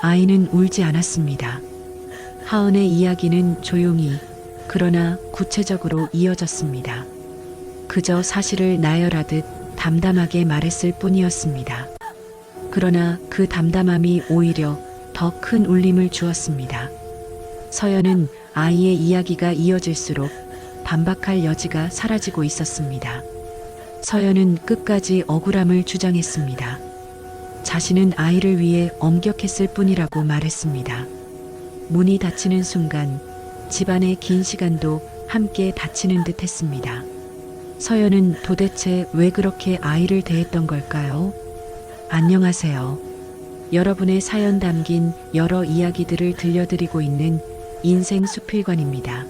아이는 울지 않았습니다. 하은의 이야기는 조용히 그러나 구체적으로 이어졌습니다. 그저 사실을 나열하듯 담담하게 말했을 뿐이었습니다. 그러나 그 담담함이 오히려 더 큰 울림을 주었습니다. 서연은 아이의 이야기가 이어질수록 반박할 여지가 사라지고 있었습니다. 서연은 끝까지 억울함을 주장했습니다. 자신은 아이를 위해 엄격했을 뿐이라고 말했습니다. 문이 닫히는 순간 집안의 긴 시간도 함께 닫히는 듯 했습니다. 서연은 도대체 왜 그렇게 아이를 대했던 걸까요? 안녕하세요. 여러분의 사연 담긴 여러 이야기들을 들려드리고 있는 인생 수필관입니다.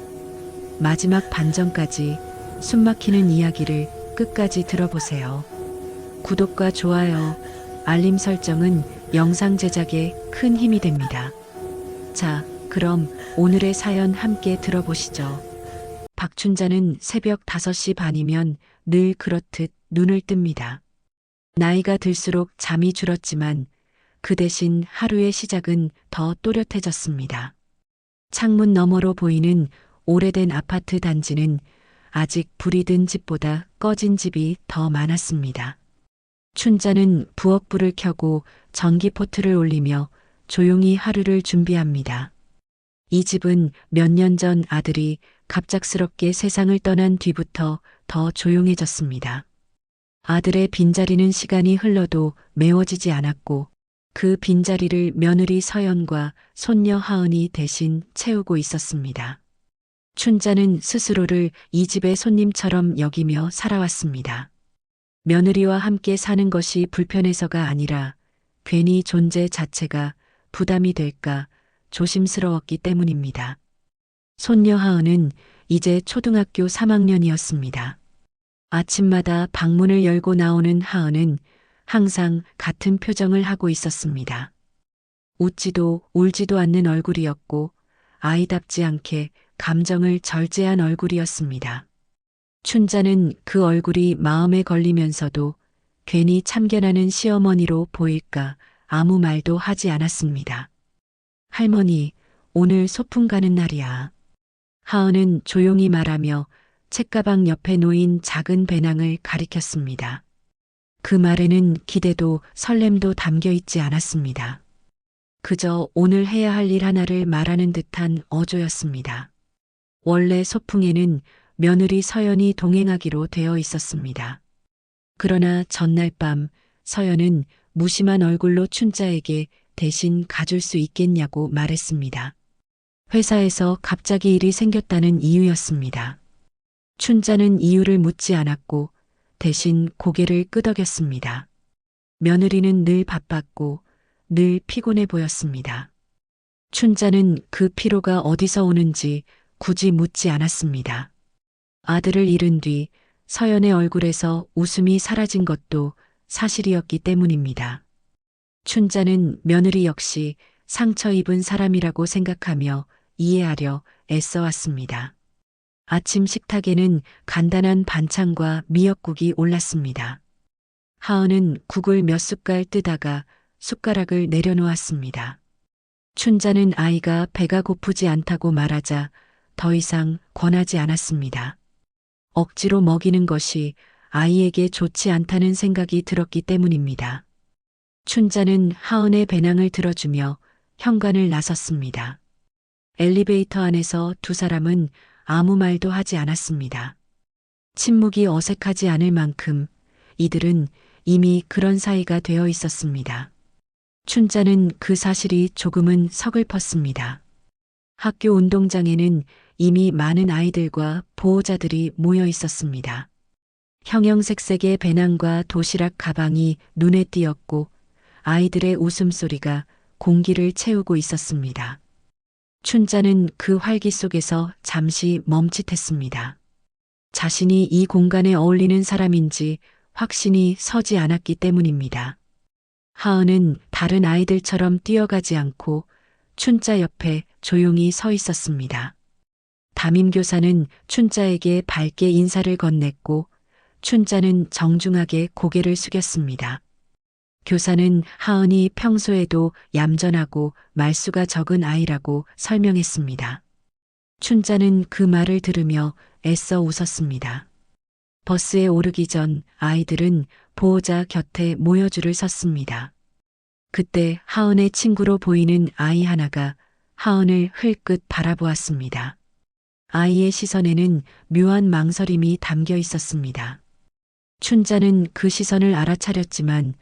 마지막 반전까지 숨막히는 이야기를 끝까지 들어보세요. 구독과 좋아요, 알림 설정은 영상 제작에 큰 힘이 됩니다. 자, 그럼 오늘의 사연 함께 들어보시죠. 박춘자는 새벽 5시 반이면 늘 그렇듯 눈을 뜹니다. 나이가 들수록 잠이 줄었지만 그 대신 하루의 시작은 더 또렷해졌습니다. 창문 너머로 보이는 오래된 아파트 단지는 아직 불이 든 집보다 꺼진 집이 더 많았습니다. 춘자는 부엌불을 켜고 전기포트를 올리며 조용히 하루를 준비합니다. 이 집은 몇 년 전 아들이 갑작스럽게 세상을 떠난 뒤부터 더 조용해졌습니다. 아들의 빈자리는 시간이 흘러도 메워지지 않았고 그 빈자리를 며느리 서연과 손녀 하은이 대신 채우고 있었습니다. 춘자는 스스로를 이 집의 손님처럼 여기며 살아왔습니다. 며느리와 함께 사는 것이 불편해서가 아니라 괜히 존재 자체가 부담이 될까 조심스러웠기 때문입니다. 손녀 하은은 이제 초등학교 3학년이었습니다. 아침마다 방문을 열고 나오는 하은은 항상 같은 표정을 하고 있었습니다. 웃지도 울지도 않는 얼굴이었고 아이답지 않게 감정을 절제한 얼굴이었습니다. 춘자는 그 얼굴이 마음에 걸리면서도 괜히 참견하는 시어머니로 보일까 아무 말도 하지 않았습니다. 할머니, 오늘 소풍 가는 날이야. 하은은 조용히 말하며 책가방 옆에 놓인 작은 배낭을 가리켰습니다. 그 말에는 기대도 설렘도 담겨 있지 않았습니다. 그저 오늘 해야 할 일 하나를 말하는 듯한 어조였습니다. 원래 소풍에는 며느리 서연이 동행하기로 되어 있었습니다. 그러나 전날 밤 서연은 무심한 얼굴로 춘자에게 대신 가줄 수 있겠냐고 말했습니다. 회사에서 갑자기 일이 생겼다는 이유였습니다. 춘자는 이유를 묻지 않았고 대신 고개를 끄덕였습니다. 며느리는 늘 바빴고 늘 피곤해 보였습니다. 춘자는 그 피로가 어디서 오는지 굳이 묻지 않았습니다. 아들을 잃은 뒤 서연의 얼굴에서 웃음이 사라진 것도 사실이었기 때문입니다. 춘자는 며느리 역시 상처 입은 사람이라고 생각하며 이해하려 애써왔습니다. 아침 식탁에는 간단한 반찬과 미역국이 올랐습니다. 하은은 국을 몇 숟갈 뜨다가 숟가락을 내려놓았습니다. 춘자는 아이가 배가 고프지 않다고 말하자 더 이상 권하지 않았습니다. 억지로 먹이는 것이 아이에게 좋지 않다는 생각이 들었기 때문입니다. 춘자는 하은의 배낭을 들어주며 현관을 나섰습니다. 엘리베이터 안에서 두 사람은 아무 말도 하지 않았습니다. 침묵이 어색하지 않을 만큼 이들은 이미 그런 사이가 되어 있었습니다. 춘자는 그 사실이 조금은 서글펐습니다. 학교 운동장에는 이미 많은 아이들과 보호자들이 모여 있었습니다. 형형색색의 배낭과 도시락 가방이 눈에 띄었고 아이들의 웃음소리가 공기를 채우고 있었습니다. 춘자는 그 활기 속에서 잠시 멈칫했습니다. 자신이 이 공간에 어울리는 사람인지 확신이 서지 않았기 때문입니다. 하은은 다른 아이들처럼 뛰어가지 않고 춘자 옆에 조용히 서 있었습니다. 담임교사는 춘자에게 밝게 인사를 건넸고 춘자는 정중하게 고개를 숙였습니다. 교사는 하은이 평소에도 얌전하고 말수가 적은 아이라고 설명했습니다. 춘자는 그 말을 들으며 애써 웃었습니다. 버스에 오르기 전 아이들은 보호자 곁에 모여 줄을 섰습니다. 그때 하은의 친구로 보이는 아이 하나가 하은을 흘끗 바라보았습니다. 아이의 시선에는 묘한 망설임이 담겨 있었습니다. 춘자는 그 시선을 알아차렸지만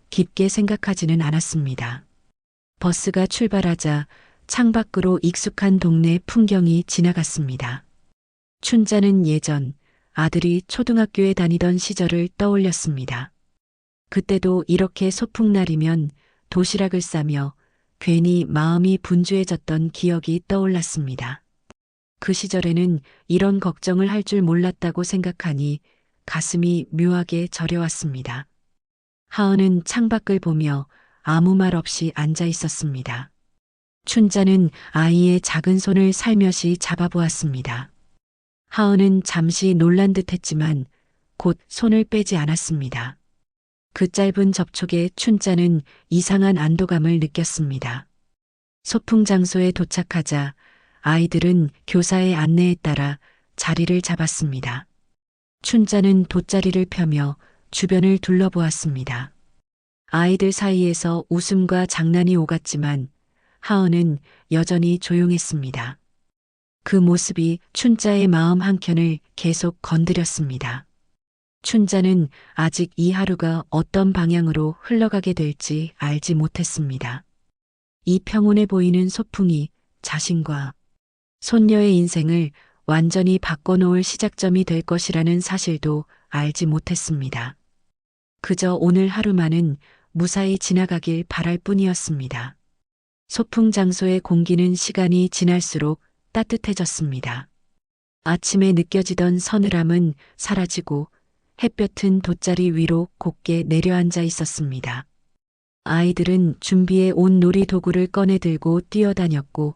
깊게 생각하지는 않았습니다. 버스가 출발하자 창밖으로 익숙한 동네 풍경이 지나갔습니다. 춘자는 예전 아들이 초등학교에 다니던 시절을 떠올렸습니다. 그때도 이렇게 소풍날이면 도시락을 싸며 괜히 마음이 분주해졌던 기억이 떠올랐습니다. 그 시절에는 이런 걱정을 할 줄 몰랐다고 생각하니 가슴이 묘하게 저려왔습니다. 하은은 창밖을 보며 아무 말 없이 앉아 있었습니다. 춘자는 아이의 작은 손을 살며시 잡아보았습니다. 하은은 잠시 놀란 듯 했지만 곧 손을 빼지 않았습니다. 그 짧은 접촉에 춘자는 이상한 안도감을 느꼈습니다. 소풍 장소에 도착하자 아이들은 교사의 안내에 따라 자리를 잡았습니다. 춘자는 돗자리를 펴며 주변을 둘러보았습니다. 아이들 사이에서 웃음과 장난이 오갔지만 하은은 여전히 조용했습니다. 그 모습이 춘자의 마음 한켠을 계속 건드렸습니다. 춘자는 아직 이 하루가 어떤 방향으로 흘러가게 될지 알지 못했습니다. 이 평온해 보이는 소풍이 자신과 손녀의 인생을 완전히 바꿔놓을 시작점이 될 것이라는 사실도 알지 못했습니다. 그저 오늘 하루만은 무사히 지나가길 바랄 뿐이었습니다. 소풍 장소의 공기는 시간이 지날수록 따뜻해졌습니다. 아침에 느껴지던 서늘함은 사라지고 햇볕은 돗자리 위로 곱게 내려앉아 있었습니다. 아이들은 준비해 온 놀이도구를 꺼내 들고 뛰어다녔고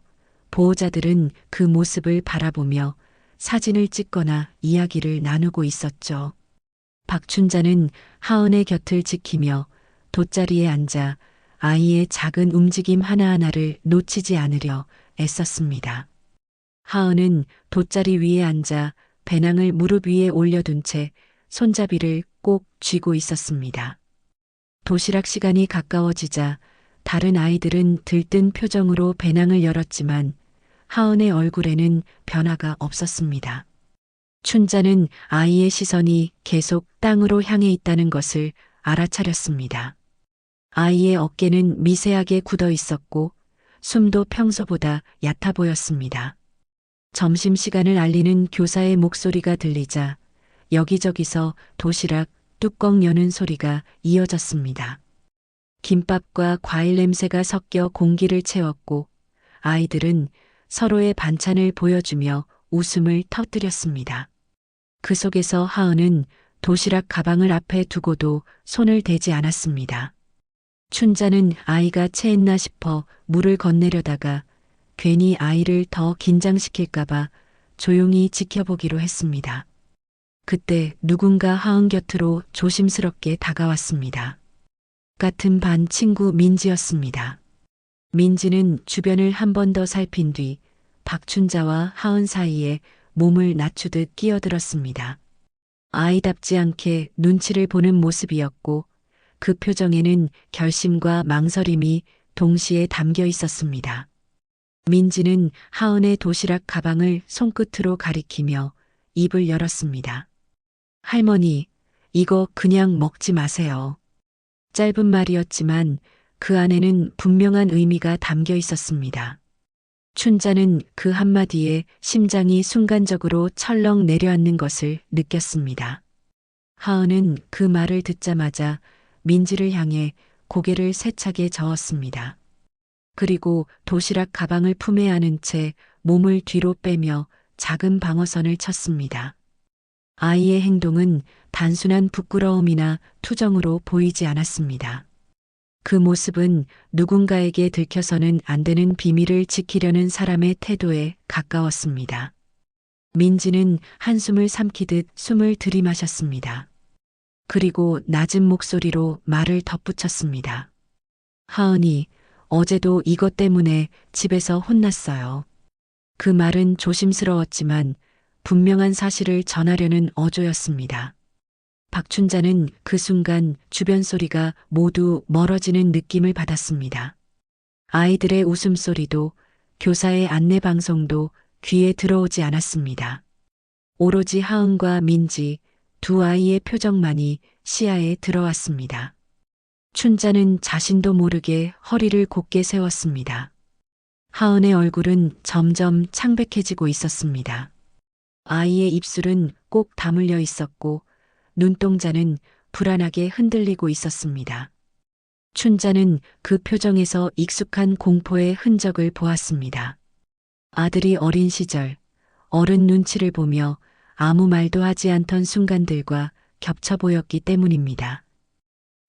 보호자들은 그 모습을 바라보며 사진을 찍거나 이야기를 나누고 있었죠. 박춘자는 하은의 곁을 지키며 돗자리에 앉아 아이의 작은 움직임 하나하나를 놓치지 않으려 애썼습니다. 하은은 돗자리 위에 앉아 배낭을 무릎 위에 올려둔 채 손잡이를 꼭 쥐고 있었습니다. 도시락 시간이 가까워지자 다른 아이들은 들뜬 표정으로 배낭을 열었지만 하은의 얼굴에는 변화가 없었습니다. 춘자는 아이의 시선이 계속 땅으로 향해 있다는 것을 알아차렸습니다. 아이의 어깨는 미세하게 굳어 있었고 숨도 평소보다 얕아 보였습니다. 점심시간을 알리는 교사의 목소리가 들리자 여기저기서 도시락 뚜껑 여는 소리가 이어졌습니다. 김밥과 과일 냄새가 섞여 공기를 채웠고 아이들은 서로의 반찬을 보여주며 웃음을 터뜨렸습니다. 그 속에서 하은은 도시락 가방을 앞에 두고도 손을 대지 않았습니다. 춘자는 아이가 체했나 싶어 물을 건네려다가 괜히 아이를 더 긴장시킬까봐 조용히 지켜보기로 했습니다. 그때 누군가 하은 곁으로 조심스럽게 다가왔습니다. 같은 반 친구 민지였습니다. 민지는 주변을 한 번 더 살핀 뒤 박춘자와 하은 사이에 몸을 낮추듯 끼어들었습니다. 아이답지 않게 눈치를 보는 모습이었고 그 표정에는 결심과 망설임이 동시에 담겨 있었습니다. 민지는 하은의 도시락 가방을 손끝으로 가리키며 입을 열었습니다. 할머니, 이거 그냥 먹지 마세요. 짧은 말이었지만 그 안에는 분명한 의미가 담겨 있었습니다. 춘자는 그 한마디에 심장이 순간적으로 철렁 내려앉는 것을 느꼈습니다. 하은은 그 말을 듣자마자 민지를 향해 고개를 세차게 저었습니다. 그리고 도시락 가방을 품에 안은 채 몸을 뒤로 빼며 작은 방어선을 쳤습니다. 아이의 행동은 단순한 부끄러움이나 투정으로 보이지 않았습니다. 그 모습은 누군가에게 들켜서는 안 되는 비밀을 지키려는 사람의 태도에 가까웠습니다. 민지는 한숨을 삼키듯 숨을 들이마셨습니다. 그리고 낮은 목소리로 말을 덧붙였습니다. 하은이, 어제도 이것 때문에 집에서 혼났어요. 그 말은 조심스러웠지만 분명한 사실을 전하려는 어조였습니다. 박춘자는 그 순간 주변 소리가 모두 멀어지는 느낌을 받았습니다. 아이들의 웃음소리도 교사의 안내 방송도 귀에 들어오지 않았습니다. 오로지 하은과 민지 두 아이의 표정만이 시야에 들어왔습니다. 춘자는 자신도 모르게 허리를 곧게 세웠습니다. 하은의 얼굴은 점점 창백해지고 있었습니다. 아이의 입술은 꼭 다물려 있었고 눈동자는 불안하게 흔들리고 있었습니다. 춘자는 그 표정에서 익숙한 공포의 흔적을 보았습니다. 아들이 어린 시절 어른 눈치를 보며 아무 말도 하지 않던 순간들과 겹쳐 보였기 때문입니다.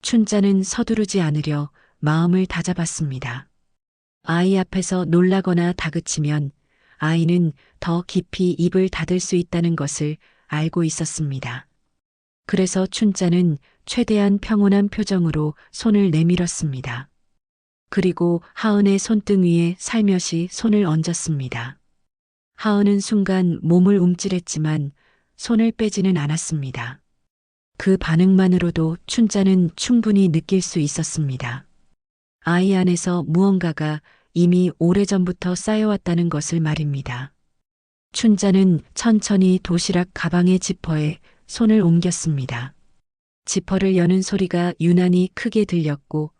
춘자는 서두르지 않으려 마음을 다잡았습니다. 아이 앞에서 놀라거나 다그치면 아이는 더 깊이 입을 닫을 수 있다는 것을 알고 있었습니다. 그래서 춘자는 최대한 평온한 표정으로 손을 내밀었습니다. 그리고 하은의 손등 위에 살며시 손을 얹었습니다. 하은은 순간 몸을 움찔했지만 손을 빼지는 않았습니다. 그 반응만으로도 춘자는 충분히 느낄 수 있었습니다. 아이 안에서 무언가가 이미 오래전부터 쌓여왔다는 것을 말입니다. 춘자는 천천히 도시락 가방의 지퍼에 손을 옮겼습니다. 지퍼를 여는 소리가 유난히 크게 들렸고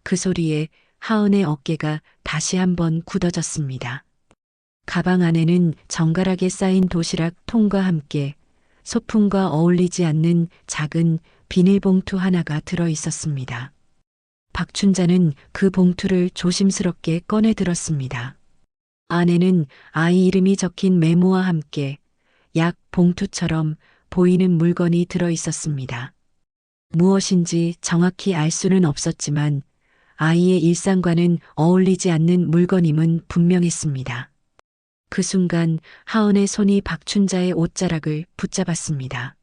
그 소리에 하은의 어깨가 다시 한번 굳어졌습니다. 가방 안에는 정갈하게 쌓인 도시락 통과 함께 소품과 어울리지 않는 작은 비닐봉투 하나가 들어 있었습니다. 박춘자는 그 봉투를 조심스럽게 꺼내 들었습니다. 안에는 아이 이름이 적힌 메모와 함께 약 봉투처럼 보이는 물건이 들어 있었습니다. 무엇인지 정확히 알 수는 없었지만 아이의 일상과는 어울리지 않는 물건임은 분명했습니다. 그 순간 하은의 손이 박춘자의 옷자락을 붙잡았습니다.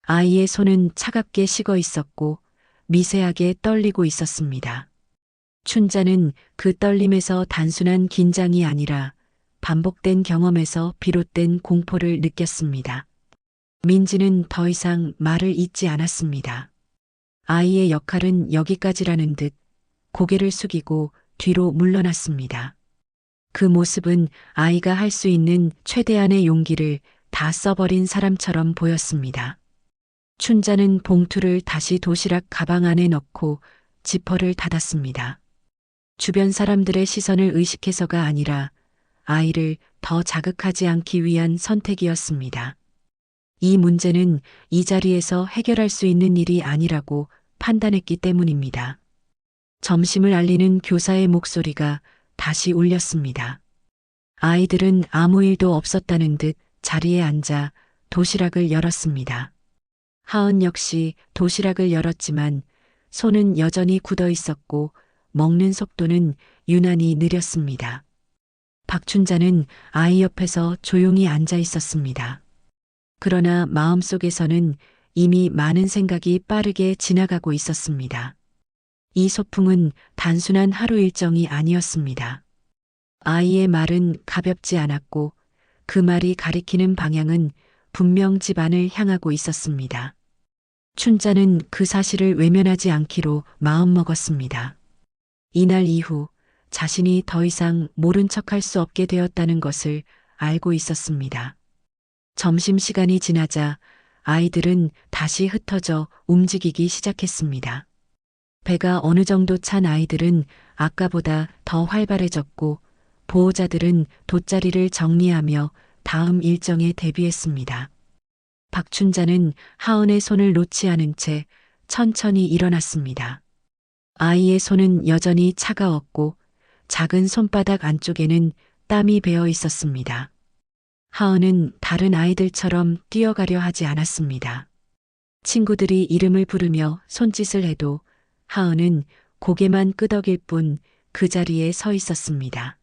아이의 손은 차갑게 식어 있었고 미세하게 떨리고 있었습니다. 춘자는 그 떨림에서 단순한 긴장이 아니라 반복된 경험에서 비롯된 공포를 느꼈습니다. 민지는 더 이상 말을 잇지 않았습니다. 아이의 역할은 여기까지라는 듯 고개를 숙이고 뒤로 물러났습니다. 그 모습은 아이가 할 수 있는 최대한의 용기를 다 써버린 사람처럼 보였습니다. 춘자는 봉투를 다시 도시락 가방 안에 넣고 지퍼를 닫았습니다. 주변 사람들의 시선을 의식해서가 아니라 아이를 더 자극하지 않기 위한 선택이었습니다. 이 문제는 이 자리에서 해결할 수 있는 일이 아니라고 판단했기 때문입니다. 점심을 알리는 교사의 목소리가 다시 울렸습니다. 아이들은 아무 일도 없었다는 듯 자리에 앉아 도시락을 열었습니다. 하은 역시 도시락을 열었지만 손은 여전히 굳어 있었고 먹는 속도는 유난히 느렸습니다. 박춘자는 아이 옆에서 조용히 앉아 있었습니다. 그러나 마음속에서는 이미 많은 생각이 빠르게 지나가고 있었습니다. 이 소풍은 단순한 하루 일정이 아니었습니다. 아이의 말은 가볍지 않았고 그 말이 가리키는 방향은 분명 집안을 향하고 있었습니다. 춘자는 그 사실을 외면하지 않기로 마음먹었습니다. 이날 이후 자신이 더 이상 모른 척할 수 없게 되었다는 것을 알고 있었습니다. 점심시간이 지나자 아이들은 다시 흩어져 움직이기 시작했습니다. 배가 어느 정도 찬 아이들은 아까보다 더 활발해졌고 보호자들은 돗자리를 정리하며 다음 일정에 대비했습니다. 박춘자는 하은의 손을 놓지 않은 채 천천히 일어났습니다. 아이의 손은 여전히 차가웠고 작은 손바닥 안쪽에는 땀이 배어 있었습니다. 하은은 다른 아이들처럼 뛰어가려 하지 않았습니다. 친구들이 이름을 부르며 손짓을 해도 하은은 고개만 끄덕일 뿐 그 자리에 서 있었습니다.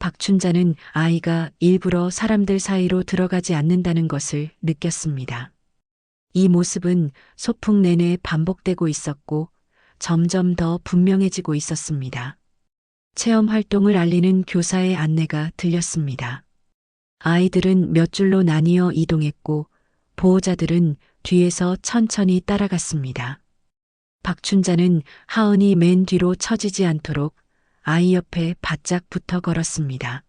박춘자는 아이가 일부러 사람들 사이로 들어가지 않는다는 것을 느꼈습니다. 이 모습은 소풍 내내 반복되고 있었고 점점 더 분명해지고 있었습니다. 체험 활동을 알리는 교사의 안내가 들렸습니다. 아이들은 몇 줄로 나뉘어 이동했고 보호자들은 뒤에서 천천히 따라갔습니다. 박춘자는 하은이 맨 뒤로 처지지 않도록 아이 옆에 바짝 붙어 걸었습니다.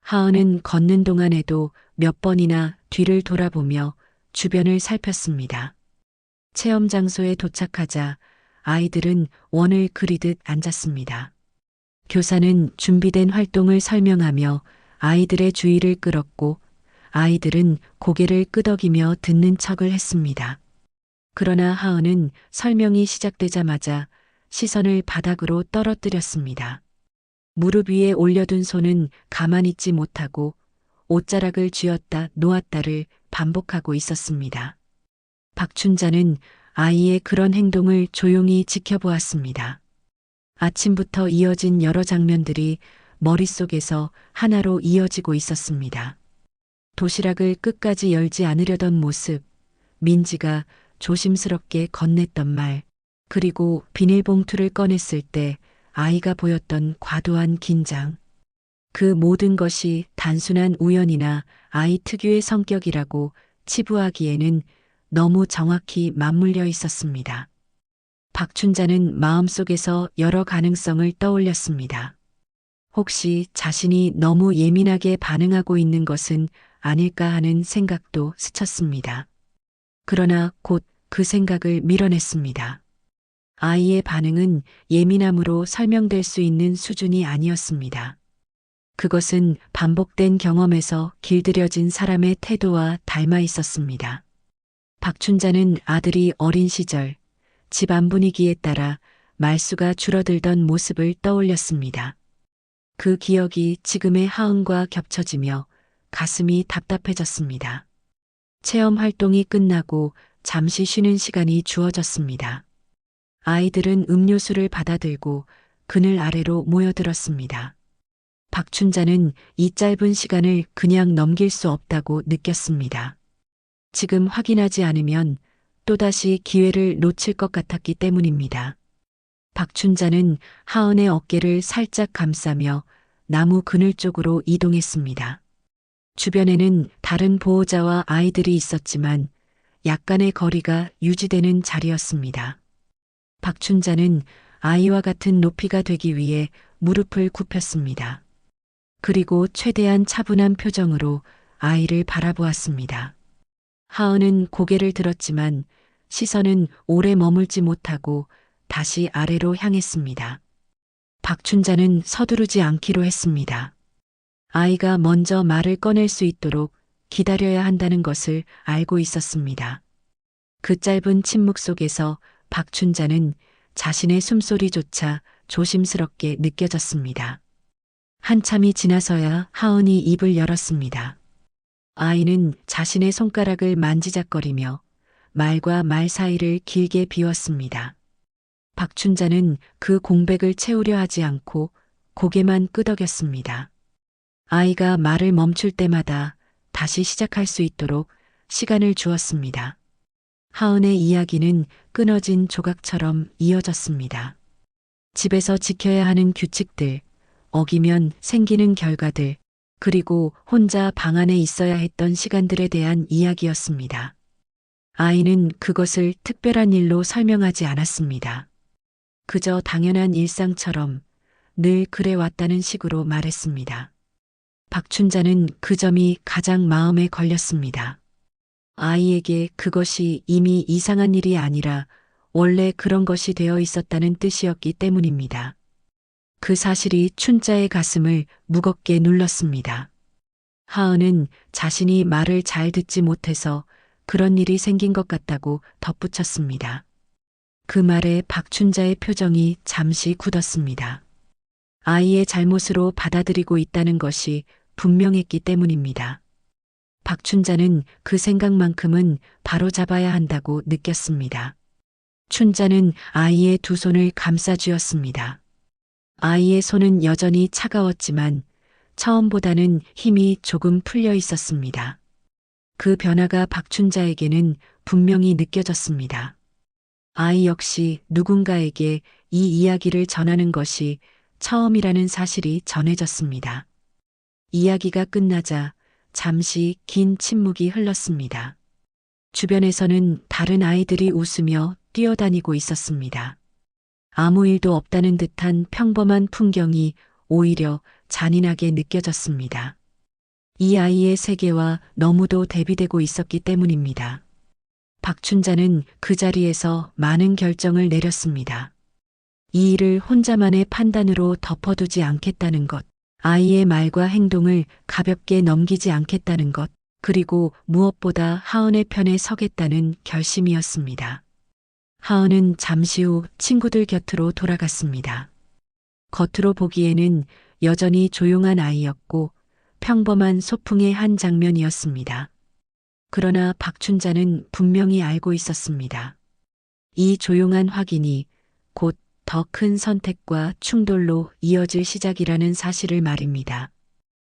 하은은 걷는 동안에도 몇 번이나 뒤를 돌아보며 주변을 살폈습니다. 체험 장소에 도착하자 아이들은 원을 그리듯 앉았습니다. 교사는 준비된 활동을 설명하며 아이들의 주의를 끌었고 아이들은 고개를 끄덕이며 듣는 척을 했습니다. 그러나 하은은 설명이 시작되자마자 시선을 바닥으로 떨어뜨렸습니다. 무릎 위에 올려둔 손은 가만히 있지 못하고 옷자락을 쥐었다 놓았다를 반복하고 있었습니다. 박춘자는 아이의 그런 행동을 조용히 지켜보았습니다. 아침부터 이어진 여러 장면들이 머릿속에서 하나로 이어지고 있었습니다. 도시락을 끝까지 열지 않으려던 모습, 민지가 조심스럽게 건넸던 말, 그리고 비닐봉투를 꺼냈을 때 아이가 보였던 과도한 긴장. 그 모든 것이 단순한 우연이나 아이 특유의 성격이라고 치부하기에는 너무 정확히 맞물려 있었습니다. 박춘자는 마음속에서 여러 가능성을 떠올렸습니다. 혹시 자신이 너무 예민하게 반응하고 있는 것은 아닐까 하는 생각도 스쳤습니다. 그러나 곧 그 생각을 밀어냈습니다. 아이의 반응은 예민함으로 설명될 수 있는 수준이 아니었습니다. 그것은 반복된 경험에서 길들여진 사람의 태도와 닮아 있었습니다. 박춘자는 아들이 어린 시절 집안 분위기에 따라 말수가 줄어들던 모습을 떠올렸습니다. 그 기억이 지금의 하은과 겹쳐지며 가슴이 답답해졌습니다. 체험 활동이 끝나고 잠시 쉬는 시간이 주어졌습니다. 아이들은 음료수를 받아들고 그늘 아래로 모여들었습니다. 박춘자는 이 짧은 시간을 그냥 넘길 수 없다고 느꼈습니다. 지금 확인하지 않으면 또다시 기회를 놓칠 것 같았기 때문입니다. 박춘자는 하은의 어깨를 살짝 감싸며 나무 그늘 쪽으로 이동했습니다. 주변에는 다른 보호자와 아이들이 있었지만 약간의 거리가 유지되는 자리였습니다. 박춘자는 아이와 같은 높이가 되기 위해 무릎을 굽혔습니다. 그리고 최대한 차분한 표정으로 아이를 바라보았습니다. 하은은 고개를 들었지만 시선은 오래 머물지 못하고 다시 아래로 향했습니다. 박춘자는 서두르지 않기로 했습니다. 아이가 먼저 말을 꺼낼 수 있도록 기다려야 한다는 것을 알고 있었습니다. 그 짧은 침묵 속에서 박춘자는 자신의 숨소리조차 조심스럽게 느껴졌습니다. 한참이 지나서야 하은이 입을 열었습니다. 아이는 자신의 손가락을 만지작거리며 말과 말 사이를 길게 비웠습니다. 박춘자는 그 공백을 채우려 하지 않고 고개만 끄덕였습니다. 아이가 말을 멈출 때마다 다시 시작할 수 있도록 시간을 주었습니다. 하은의 이야기는 끊어진 조각처럼 이어졌습니다. 집에서 지켜야 하는 규칙들, 어기면 생기는 결과들, 그리고 혼자 방 안에 있어야 했던 시간들에 대한 이야기였습니다. 아이는 그것을 특별한 일로 설명하지 않았습니다. 그저 당연한 일상처럼 늘 그래왔다는 식으로 말했습니다. 박춘자는 그 점이 가장 마음에 걸렸습니다. 아이에게 그것이 이미 이상한 일이 아니라 원래 그런 것이 되어 있었다는 뜻이었기 때문입니다. 그 사실이 춘자의 가슴을 무겁게 눌렀습니다. 하은은 자신이 말을 잘 듣지 못해서 그런 일이 생긴 것 같다고 덧붙였습니다. 그 말에 박춘자의 표정이 잠시 굳었습니다. 아이의 잘못으로 받아들이고 있다는 것이 분명했기 때문입니다. 박춘자는 그 생각만큼은 바로 잡아야 한다고 느꼈습니다. 춘자는 아이의 두 손을 감싸 쥐었습니다. 아이의 손은 여전히 차가웠지만 처음보다는 힘이 조금 풀려 있었습니다. 그 변화가 박춘자에게는 분명히 느껴졌습니다. 아이 역시 누군가에게 이 이야기를 전하는 것이 처음이라는 사실이 전해졌습니다. 이야기가 끝나자 잠시 긴 침묵이 흘렀습니다. 주변에서는 다른 아이들이 웃으며 뛰어다니고 있었습니다. 아무 일도 없다는 듯한 평범한 풍경이 오히려 잔인하게 느껴졌습니다. 이 아이의 세계와 너무도 대비되고 있었기 때문입니다. 박춘자는 그 자리에서 많은 결정을 내렸습니다. 이 일을 혼자만의 판단으로 덮어두지 않겠다는 것, 아이의 말과 행동을 가볍게 넘기지 않겠다는 것, 그리고 무엇보다 하은의 편에 서겠다는 결심이었습니다. 하은은 잠시 후 친구들 곁으로 돌아갔습니다. 겉으로 보기에는 여전히 조용한 아이였고 평범한 소풍의 한 장면이었습니다. 그러나 박춘자는 분명히 알고 있었습니다. 이 조용한 확인이 곧 더 큰 선택과 충돌로 이어질 시작이라는 사실을 말입니다.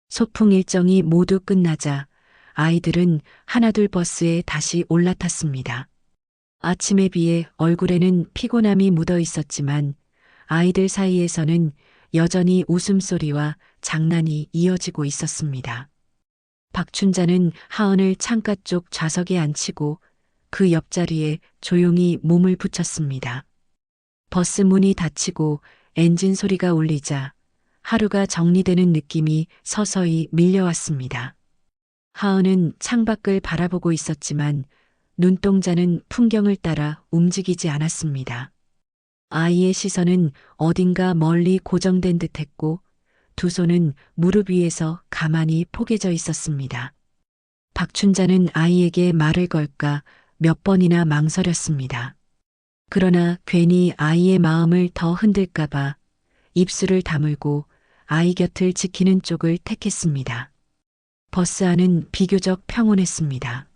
소풍 일정이 모두 끝나자 아이들은 하나둘 버스에 다시 올라탔습니다. 아침에 비해 얼굴에는 피곤함이 묻어 있었지만 아이들 사이에서는 여전히 웃음소리와 장난이 이어지고 있었습니다. 박춘자는 하은을 창가 쪽 좌석에 앉히고 그 옆자리에 조용히 몸을 붙였습니다. 버스 문이 닫히고 엔진 소리가 울리자 하루가 정리되는 느낌이 서서히 밀려왔습니다. 하은은 창밖을 바라보고 있었지만 눈동자는 풍경을 따라 움직이지 않았습니다. 아이의 시선은 어딘가 멀리 고정된 듯했고 두 손은 무릎 위에서 가만히 포개져 있었습니다. 박춘자는 아이에게 말을 걸까 몇 번이나 망설였습니다. 그러나 괜히 아이의 마음을 더 흔들까봐 입술을 다물고 아이 곁을 지키는 쪽을 택했습니다. 버스 안은 비교적 평온했습니다.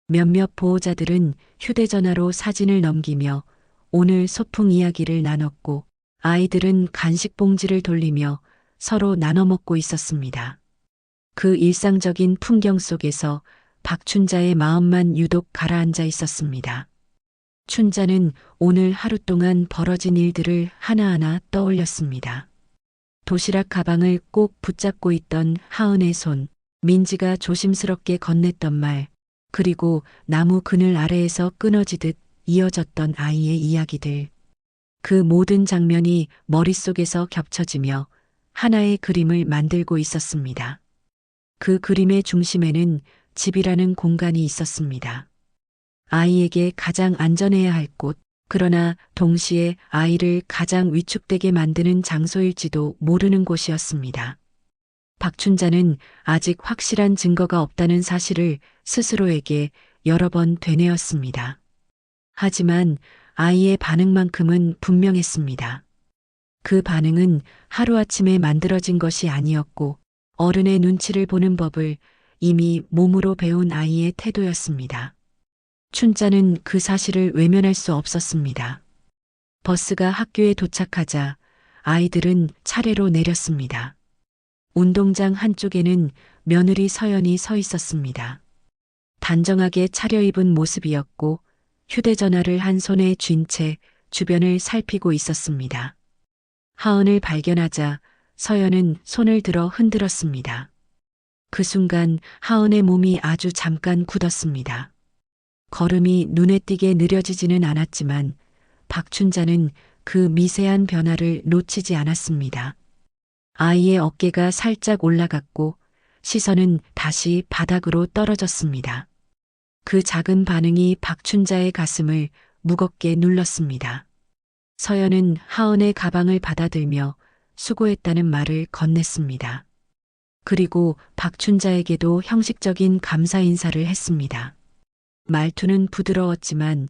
몇몇 보호자들은 휴대전화로 사진을 넘기며 오늘 소풍 이야기를 나눴고 아이들은 간식 봉지를 돌리며 서로 나눠 먹고 있었습니다. 그 일상적인 풍경 속에서 박춘자의 마음만 유독 가라앉아 있었습니다. 춘자는 오늘 하루 동안 벌어진 일들을 하나하나 떠올렸습니다. 도시락 가방을 꼭 붙잡고 있던 하은의 손, 민지가 조심스럽게 건넸던 말, 그리고 나무 그늘 아래에서 끊어지듯 이어졌던 아이의 이야기들. 그 모든 장면이 머릿속에서 겹쳐지며 하나의 그림을 만들고 있었습니다. 그 그림의 중심에는 집이라는 공간이 있었습니다. 아이에게 가장 안전해야 할 곳, 그러나 동시에 아이를 가장 위축되게 만드는 장소일지도 모르는 곳이었습니다. 박춘자는 아직 확실한 증거가 없다는 사실을 스스로에게 여러 번 되뇌었습니다. 하지만 아이의 반응만큼은 분명했습니다. 그 반응은 하루아침에 만들어진 것이 아니었고 어른의 눈치를 보는 법을 이미 몸으로 배운 아이의 태도였습니다. 춘자는 그 사실을 외면할 수 없었습니다. 버스가 학교에 도착하자 아이들은 차례로 내렸습니다. 운동장 한쪽에는 며느리 서연이 서 있었습니다. 단정하게 차려입은 모습이었고 휴대전화를 한 손에 쥔 채 주변을 살피고 있었습니다. 하은을 발견하자 서연은 손을 들어 흔들었습니다. 그 순간 하은의 몸이 아주 잠깐 굳었습니다. 걸음이 눈에 띄게 느려지지는 않았지만 박춘자는 그 미세한 변화를 놓치지 않았습니다. 아이의 어깨가 살짝 올라갔고 시선은 다시 바닥으로 떨어졌습니다. 그 작은 반응이 박춘자의 가슴을 무겁게 눌렀습니다. 서연은 하은의 가방을 받아들며 수고했다는 말을 건넸습니다. 그리고 박춘자에게도 형식적인 감사 인사를 했습니다. 말투는 부드러웠지만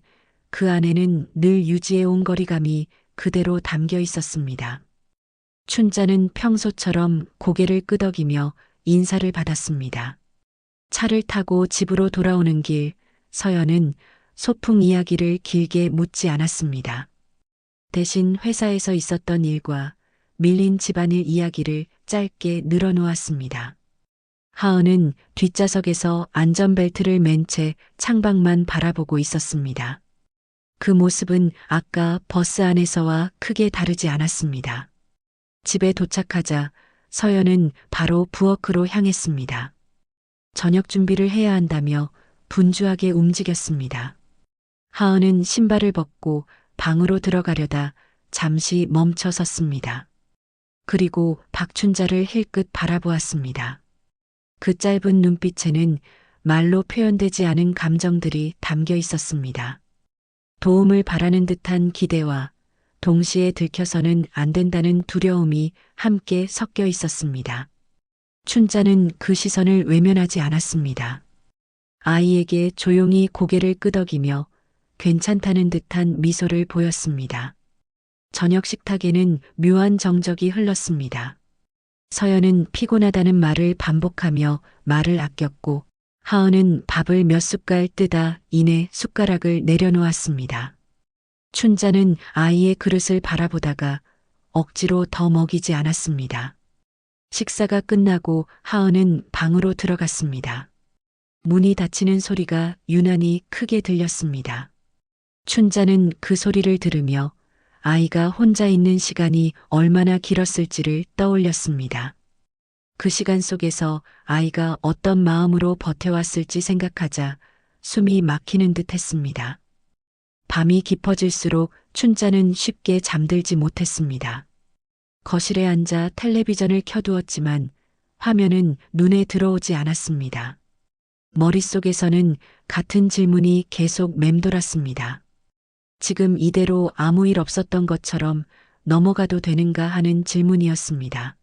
그 안에는 늘 유지해온 거리감이 그대로 담겨 있었습니다. 춘자는 평소처럼 고개를 끄덕이며 인사를 받았습니다. 차를 타고 집으로 돌아오는 길, 서연은 소풍 이야기를 길게 묻지 않았습니다. 대신 회사에서 있었던 일과 밀린 집안일 이야기를 짧게 늘어놓았습니다. 하은은 뒷좌석에서 안전벨트를 맨 채 창밖만 바라보고 있었습니다. 그 모습은 아까 버스 안에서와 크게 다르지 않았습니다. 집에 도착하자 서연은 바로 부엌으로 향했습니다. 저녁 준비를 해야 한다며 분주하게 움직였습니다. 하은은 신발을 벗고 방으로 들어가려다 잠시 멈춰 섰습니다. 그리고 박춘자를 힐끗 바라보았습니다. 그 짧은 눈빛에는 말로 표현되지 않은 감정들이 담겨 있었습니다. 도움을 바라는 듯한 기대와 동시에 들켜서는 안 된다는 두려움이 함께 섞여 있었습니다. 춘자는 그 시선을 외면하지 않았습니다. 아이에게 조용히 고개를 끄덕이며 괜찮다는 듯한 미소를 보였습니다. 저녁 식탁에는 묘한 정적이 흘렀습니다. 서연은 피곤하다는 말을 반복하며 말을 아꼈고 하은은 밥을 몇 숟갈 뜨다 이내 숟가락을 내려놓았습니다. 춘자는 아이의 그릇을 바라보다가 억지로 더 먹이지 않았습니다. 식사가 끝나고 하은은 방으로 들어갔습니다. 문이 닫히는 소리가 유난히 크게 들렸습니다. 춘자는 그 소리를 들으며 아이가 혼자 있는 시간이 얼마나 길었을지를 떠올렸습니다. 그 시간 속에서 아이가 어떤 마음으로 버텨왔을지 생각하자 숨이 막히는 듯 했습니다. 밤이 깊어질수록 춘자는 쉽게 잠들지 못했습니다. 거실에 앉아 텔레비전을 켜두었지만 화면은 눈에 들어오지 않았습니다. 머릿속에서는 같은 질문이 계속 맴돌았습니다. 지금 이대로 아무 일 없었던 것처럼 넘어가도 되는가 하는 질문이었습니다.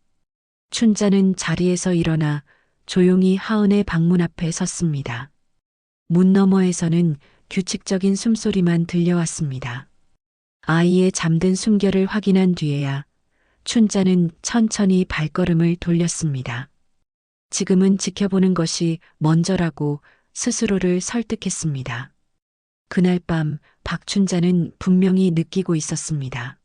춘자는 자리에서 일어나 조용히 하은의 방문 앞에 섰습니다. 문 너머에서는 규칙적인 숨소리만 들려왔습니다. 아이의 잠든 숨결을 확인한 뒤에야 춘자는 천천히 발걸음을 돌렸습니다. 지금은 지켜보는 것이 먼저라고 스스로를 설득했습니다. 그날 밤 박춘자는 분명히 느끼고 있었습니다.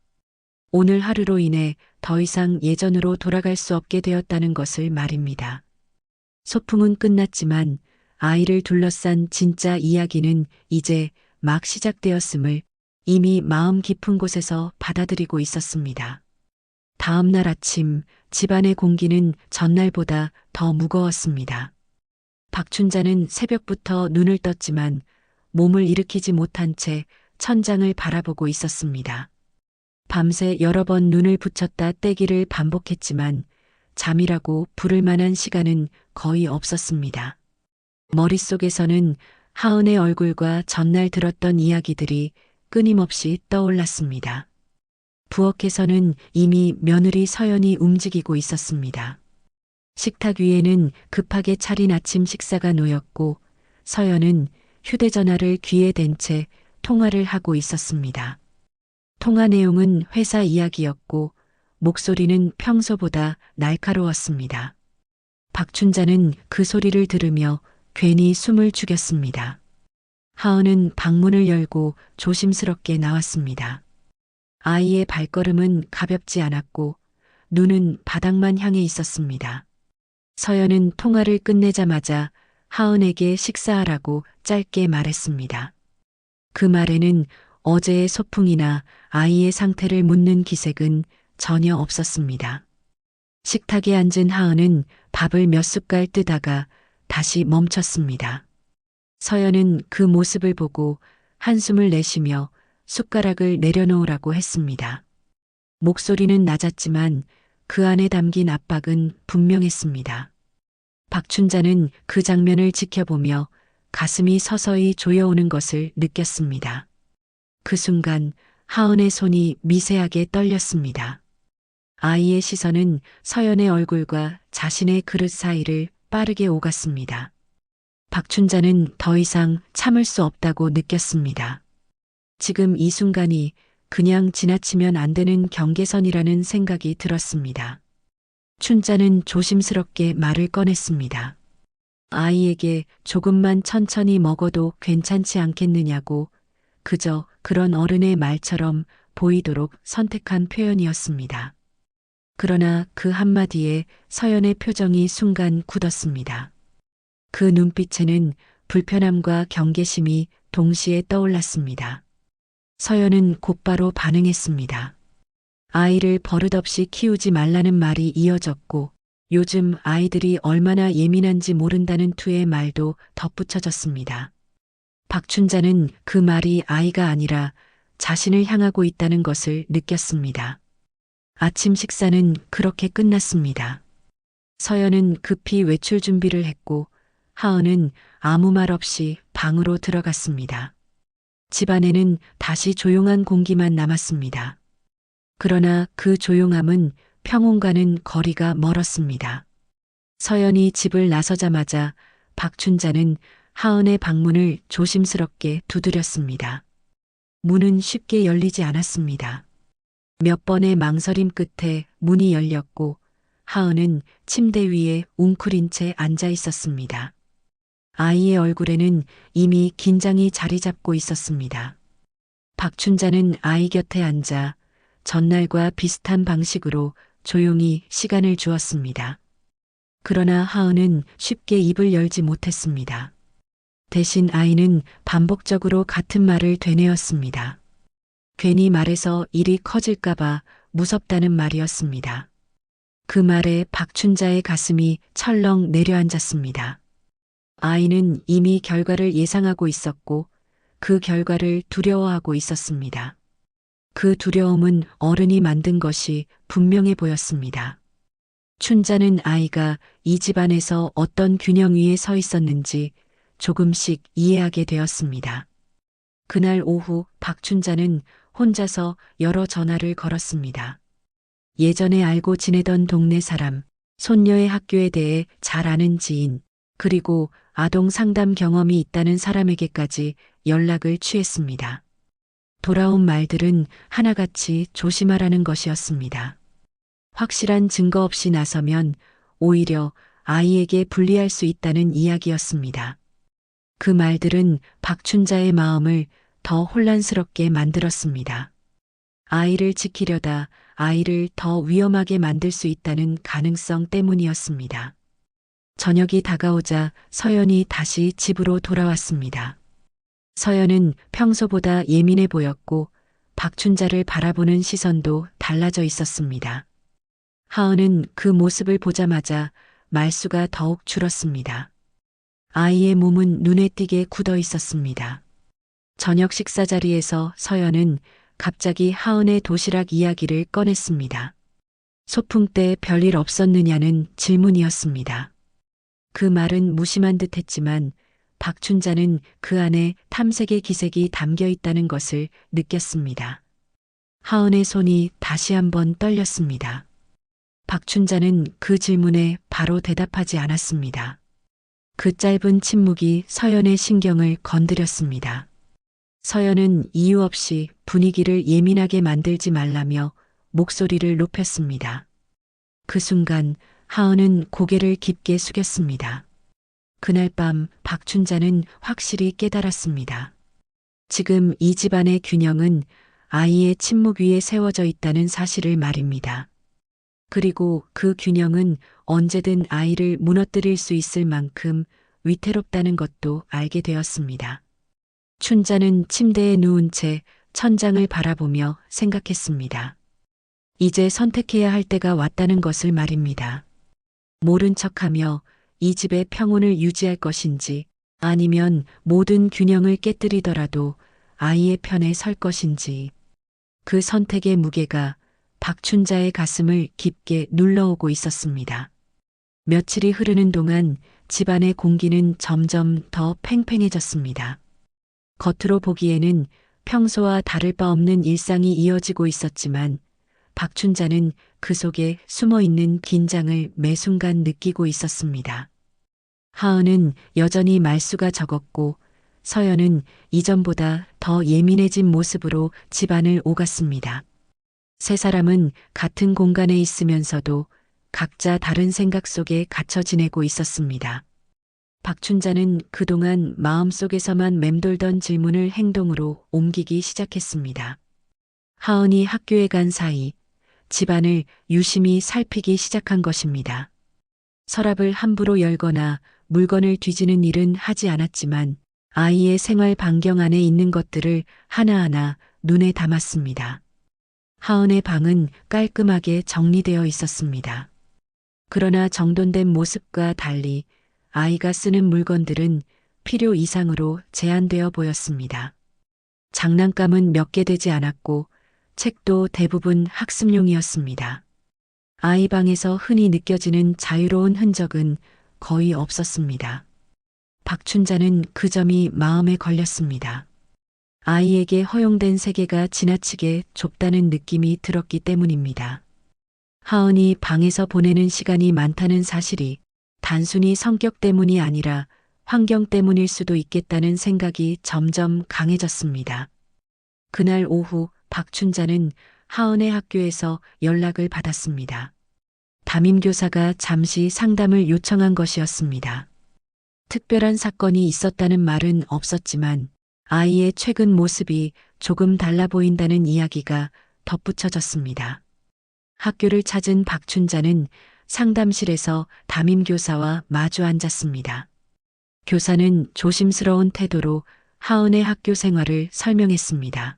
오늘 하루로 인해 더 이상 예전으로 돌아갈 수 없게 되었다는 것을 말입니다. 소풍은 끝났지만 아이를 둘러싼 진짜 이야기는 이제 막 시작되었음을 이미 마음 깊은 곳에서 받아들이고 있었습니다. 다음 날 아침 집안의 공기는 전날보다 더 무거웠습니다. 박춘자는 새벽부터 눈을 떴지만 몸을 일으키지 못한 채 천장을 바라보고 있었습니다. 밤새 여러 번 눈을 붙였다 떼기를 반복했지만 잠이라고 부를 만한 시간은 거의 없었습니다. 머릿속에서는 하은의 얼굴과 전날 들었던 이야기들이 끊임없이 떠올랐습니다. 부엌에서는 이미 며느리 서연이 움직이고 있었습니다. 식탁 위에는 급하게 차린 아침 식사가 놓였고 서연은 휴대전화를 귀에 댄 채 통화를 하고 있었습니다. 통화 내용은 회사 이야기였고 목소리는 평소보다 날카로웠습니다. 박춘자는 그 소리를 들으며 괜히 숨을 죽였습니다. 하은은 방문을 열고 조심스럽게 나왔습니다. 아이의 발걸음은 가볍지 않았고 눈은 바닥만 향해 있었습니다. 서연은 통화를 끝내자마자 하은에게 식사하라고 짧게 말했습니다. 그 말에는 어제의 소풍이나 아이의 상태를 묻는 기색은 전혀 없었습니다. 식탁에 앉은 하은은 밥을 몇 숟갈 뜨다가 다시 멈췄습니다. 서연은 그 모습을 보고 한숨을 내쉬며 숟가락을 내려놓으라고 했습니다. 목소리는 낮았지만 그 안에 담긴 압박은 분명했습니다. 박춘자는 그 장면을 지켜보며 가슴이 서서히 조여오는 것을 느꼈습니다. 그 순간 하은의 손이 미세하게 떨렸습니다. 아이의 시선은 서연의 얼굴과 자신의 그릇 사이를 빠르게 오갔습니다. 박춘자는 더 이상 참을 수 없다고 느꼈습니다. 지금 이 순간이 그냥 지나치면 안 되는 경계선이라는 생각이 들었습니다. 춘자는 조심스럽게 말을 꺼냈습니다. 아이에게 조금만 천천히 먹어도 괜찮지 않겠느냐고 그저 그런 어른의 말처럼 보이도록 선택한 표현이었습니다. 그러나 그 한마디에 서연의 표정이 순간 굳었습니다. 그 눈빛에는 불편함과 경계심이 동시에 떠올랐습니다. 서연은 곧바로 반응했습니다. 아이를 버릇없이 키우지 말라는 말이 이어졌고 요즘 아이들이 얼마나 예민한지 모른다는 투의 말도 덧붙여졌습니다. 박춘자는 그 말이 아이가 아니라 자신을 향하고 있다는 것을 느꼈습니다. 아침 식사는 그렇게 끝났습니다. 서연은 급히 외출 준비를 했고 하은은 아무 말 없이 방으로 들어갔습니다. 집안에는 다시 조용한 공기만 남았습니다. 그러나 그 조용함은 평온과는 거리가 멀었습니다. 서연이 집을 나서자마자 박춘자는 하은의 방문을 조심스럽게 두드렸습니다. 문은 쉽게 열리지 않았습니다. 몇 번의 망설임 끝에 문이 열렸고 하은은 침대 위에 웅크린 채 앉아 있었습니다. 아이의 얼굴에는 이미 긴장이 자리 잡고 있었습니다. 박춘자는 아이 곁에 앉아 전날과 비슷한 방식으로 조용히 시간을 주었습니다. 그러나 하은은 쉽게 입을 열지 못했습니다. 대신 아이는 반복적으로 같은 말을 되뇌었습니다. 괜히 말해서 일이 커질까봐 무섭다는 말이었습니다. 그 말에 박춘자의 가슴이 철렁 내려앉았습니다. 아이는 이미 결과를 예상하고 있었고 그 결과를 두려워하고 있었습니다. 그 두려움은 어른이 만든 것이 분명해 보였습니다. 춘자는 아이가 이 집안에서 어떤 균형 위에 서 있었는지 조금씩 이해하게 되었습니다. 그날 오후 박춘자는 혼자서 여러 전화를 걸었습니다. 예전에 알고 지내던 동네 사람, 손녀의 학교에 대해 잘 아는 지인, 그리고 아동 상담 경험이 있다는 사람에게까지 연락을 취했습니다. 돌아온 말들은 하나같이 조심하라는 것이었습니다. 확실한 증거 없이 나서면 오히려 아이에게 불리할 수 있다는 이야기였습니다. 그 말들은 박춘자의 마음을 더 혼란스럽게 만들었습니다. 아이를 지키려다 아이를 더 위험하게 만들 수 있다는 가능성 때문이었습니다. 저녁이 다가오자 서연이 다시 집으로 돌아왔습니다. 서연은 평소보다 예민해 보였고 박춘자를 바라보는 시선도 달라져 있었습니다. 하은은 그 모습을 보자마자 말수가 더욱 줄었습니다. 아이의 몸은 눈에 띄게 굳어 있었습니다. 저녁 식사 자리에서 서연은 갑자기 하은의 도시락 이야기를 꺼냈습니다. 소풍 때 별일 없었느냐는 질문이었습니다. 그 말은 무심한 듯 했지만 박춘자는 그 안에 탐색의 기색이 담겨 있다는 것을 느꼈습니다. 하은의 손이 다시 한번 떨렸습니다. 박춘자는 그 질문에 바로 대답하지 않았습니다. 그 짧은 침묵이 서연의 신경을 건드렸습니다. 서연은 이유 없이 분위기를 예민하게 만들지 말라며 목소리를 높였습니다. 그 순간 하은은 고개를 깊게 숙였습니다. 그날 밤 박춘자는 확실히 깨달았습니다. 지금 이 집안의 균형은 아이의 침묵 위에 세워져 있다는 사실을 말입니다. 그리고 그 균형은 언제든 아이를 무너뜨릴 수 있을 만큼 위태롭다는 것도 알게 되었습니다. 춘자는 침대에 누운 채 천장을 바라보며 생각했습니다. 이제 선택해야 할 때가 왔다는 것을 말입니다. 모른 척하며 이 집의 평온을 유지할 것인지 아니면 모든 균형을 깨뜨리더라도 아이의 편에 설 것인지 그 선택의 무게가 박춘자의 가슴을 깊게 눌러오고 있었습니다. 며칠이 흐르는 동안 집안의 공기는 점점 더 팽팽해졌습니다. 겉으로 보기에는 평소와 다를 바 없는 일상이 이어지고 있었지만 박춘자는 그 속에 숨어 있는 긴장을 매 순간 느끼고 있었습니다. 하은은 여전히 말수가 적었고 서연은 이전보다 더 예민해진 모습으로 집안을 오갔습니다. 세 사람은 같은 공간에 있으면서도 각자 다른 생각 속에 갇혀 지내고 있었습니다. 박춘자는 그동안 마음속에서만 맴돌던 질문을 행동으로 옮기기 시작했습니다. 하은이 학교에 간 사이 집안을 유심히 살피기 시작한 것입니다. 서랍을 함부로 열거나 물건을 뒤지는 일은 하지 않았지만 아이의 생활 반경 안에 있는 것들을 하나하나 눈에 담았습니다. 하은의 방은 깔끔하게 정리되어 있었습니다. 그러나 정돈된 모습과 달리 아이가 쓰는 물건들은 필요 이상으로 제한되어 보였습니다. 장난감은 몇 개 되지 않았고 책도 대부분 학습용이었습니다. 아이 방에서 흔히 느껴지는 자유로운 흔적은 거의 없었습니다. 박춘자는 그 점이 마음에 걸렸습니다. 아이에게 허용된 세계가 지나치게 좁다는 느낌이 들었기 때문입니다. 하은이 방에서 보내는 시간이 많다는 사실이 단순히 성격 때문이 아니라 환경 때문일 수도 있겠다는 생각이 점점 강해졌습니다. 그날 오후 박춘자는 하은의 학교에서 연락을 받았습니다. 담임교사가 잠시 상담을 요청한 것이었습니다. 특별한 사건이 있었다는 말은 없었지만 아이의 최근 모습이 조금 달라 보인다는 이야기가 덧붙여졌습니다. 학교를 찾은 박춘자는 상담실에서 담임교사와 마주 앉았습니다. 교사는 조심스러운 태도로 하은의 학교 생활을 설명했습니다.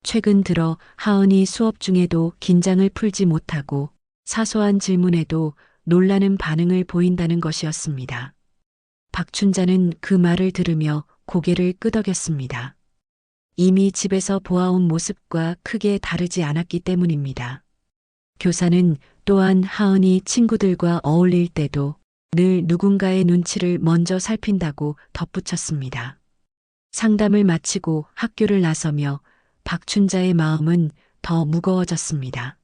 최근 들어 하은이 수업 중에도 긴장을 풀지 못하고 사소한 질문에도 놀라는 반응을 보인다는 것이었습니다. 박춘자는 그 말을 들으며 고개를 끄덕였습니다. 이미 집에서 보아온 모습과 크게 다르지 않았기 때문입니다. 교사는 또한 하은이 친구들과 어울릴 때도 늘 누군가의 눈치를 먼저 살핀다고 덧붙였습니다. 상담을 마치고 학교를 나서며 박춘자의 마음은 더 무거워졌습니다.